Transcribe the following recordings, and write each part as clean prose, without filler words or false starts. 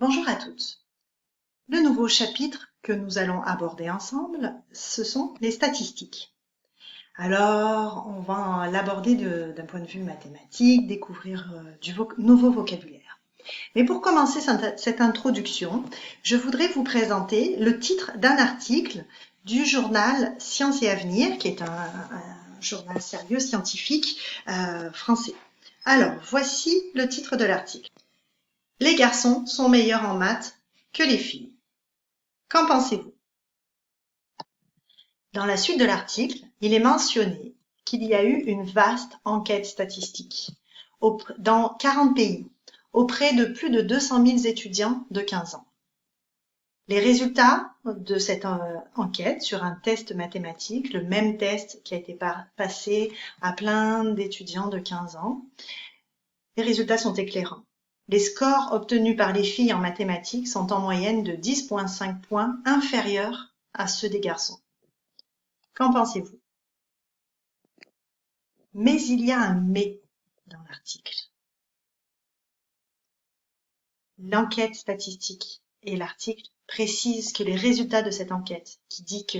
Bonjour à toutes. Le nouveau chapitre que nous allons aborder ensemble, ce sont les statistiques. Alors, on va l'aborder d'un point de vue mathématique, découvrir du nouveau vocabulaire. Mais pour commencer cette introduction, je voudrais vous présenter le titre d'un article du journal Sciences et Avenir, qui est un journal sérieux scientifique français. Alors, voici le titre de l'article. Les garçons sont meilleurs en maths que les filles. Qu'en pensez-vous? Dans la suite de l'article, il est mentionné qu'il y a eu une vaste enquête statistique dans 40 pays, auprès de plus de 200 000 étudiants de 15 ans. Les résultats de cette enquête sur un test mathématique, le même test qui a été passé à plein d'étudiants de 15 ans, les résultats sont éclairants. Les scores obtenus par les filles en mathématiques sont en moyenne de 10,5 points inférieurs à ceux des garçons. Qu'en pensez-vous? Mais il y a un mais dans l'article. L'enquête statistique et l'article précisent que les résultats de cette enquête, qui dit que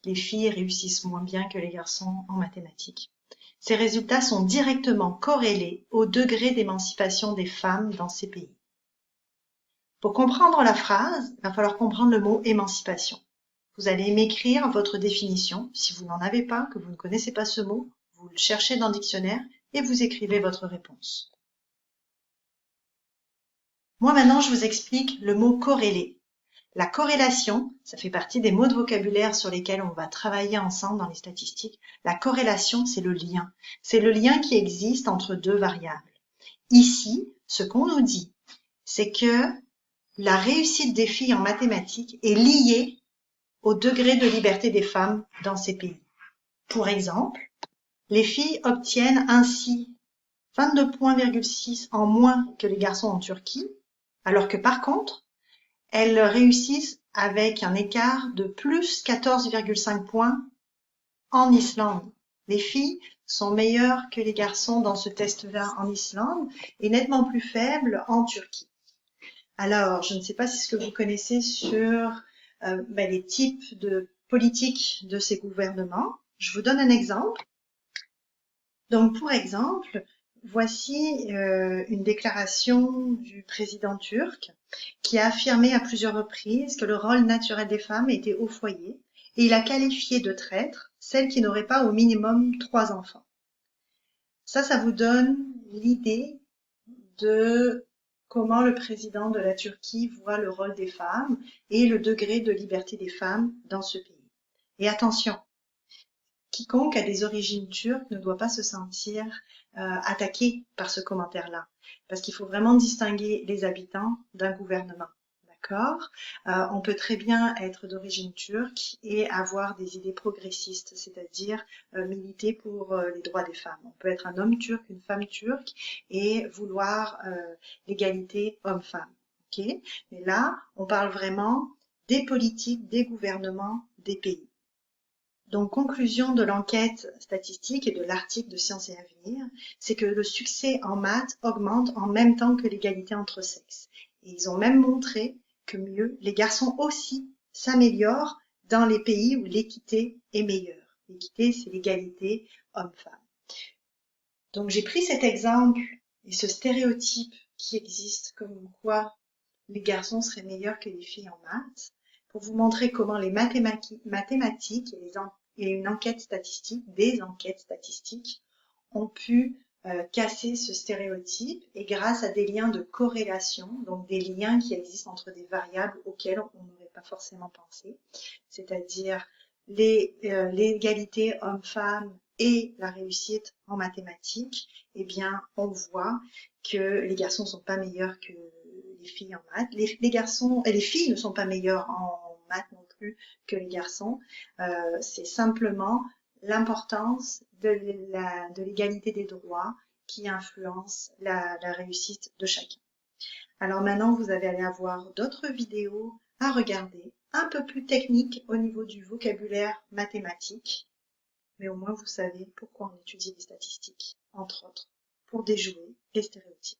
les filles réussissent moins bien que les garçons en mathématiques, ces résultats sont directement corrélés au degré d'émancipation des femmes dans ces pays. Pour comprendre la phrase, il va falloir comprendre le mot émancipation. Vous allez m'écrire votre définition. Si vous n'en avez pas, que vous ne connaissez pas ce mot, vous le cherchez dans le dictionnaire et vous écrivez votre réponse. Moi maintenant, je vous explique le mot corrélé. La corrélation, ça fait partie des mots de vocabulaire sur lesquels on va travailler ensemble dans les statistiques. La corrélation, c'est le lien. C'est le lien qui existe entre deux variables. Ici, ce qu'on nous dit, c'est que la réussite des filles en mathématiques est liée au degré de liberté des femmes dans ces pays. Pour exemple, les filles obtiennent ainsi 22,6 points en moins que les garçons en Turquie, alors que par contre, elles réussissent avec un écart de plus 14,5 points en Islande. Les filles sont meilleures que les garçons dans ce test-là en Islande et nettement plus faibles en Turquie. Alors, je ne sais pas si ce que vous connaissez sur les types de politiques de ces gouvernements. Je vous donne un exemple. Donc, pour exemple, voici une déclaration du président turc qui a affirmé à plusieurs reprises que le rôle naturel des femmes était au foyer et il a qualifié de traîtres celles qui n'auraient pas au minimum 3 enfants. Ça vous donne l'idée de comment le président de la Turquie voit le rôle des femmes et le degré de liberté des femmes dans ce pays. Et attention, quiconque a des origines turques ne doit pas se sentir attaqué par ce commentaire-là, parce qu'il faut vraiment distinguer les habitants d'un gouvernement. D'accord? On peut très bien être d'origine turque et avoir des idées progressistes, c'est-à-dire militer pour les droits des femmes. On peut être un homme turc, une femme turque et vouloir l'égalité homme-femme. Okay? Mais là, on parle vraiment des politiques, des gouvernements, des pays. Donc, conclusion de l'enquête statistique et de l'article de Sciences et Avenir, c'est que le succès en maths augmente en même temps que l'égalité entre sexes. Et ils ont même montré que mieux, les garçons aussi s'améliorent dans les pays où l'équité est meilleure. L'équité, c'est l'égalité homme-femme. Donc, j'ai pris cet exemple et ce stéréotype qui existe comme quoi les garçons seraient meilleurs que les filles en maths pour vous montrer comment les mathématiques et une enquête statistique, des enquêtes statistiques, ont pu casser ce stéréotype et grâce à des liens de corrélation, donc des liens qui existent entre des variables auxquelles on n'aurait pas forcément pensé, c'est-à-dire l'égalité homme-femme et la réussite en mathématiques, eh bien, on voit que les garçons ne sont pas meilleurs que les filles en maths. Les garçons et les filles ne sont pas meilleures en maths non plus que les garçons. C'est simplement l'importance de l'égalité des droits qui influence la réussite de chacun. Alors maintenant, vous allez avoir d'autres vidéos à regarder, un peu plus techniques au niveau du vocabulaire mathématique, mais au moins vous savez pourquoi on étudie les statistiques, entre autres, pour déjouer les stéréotypes.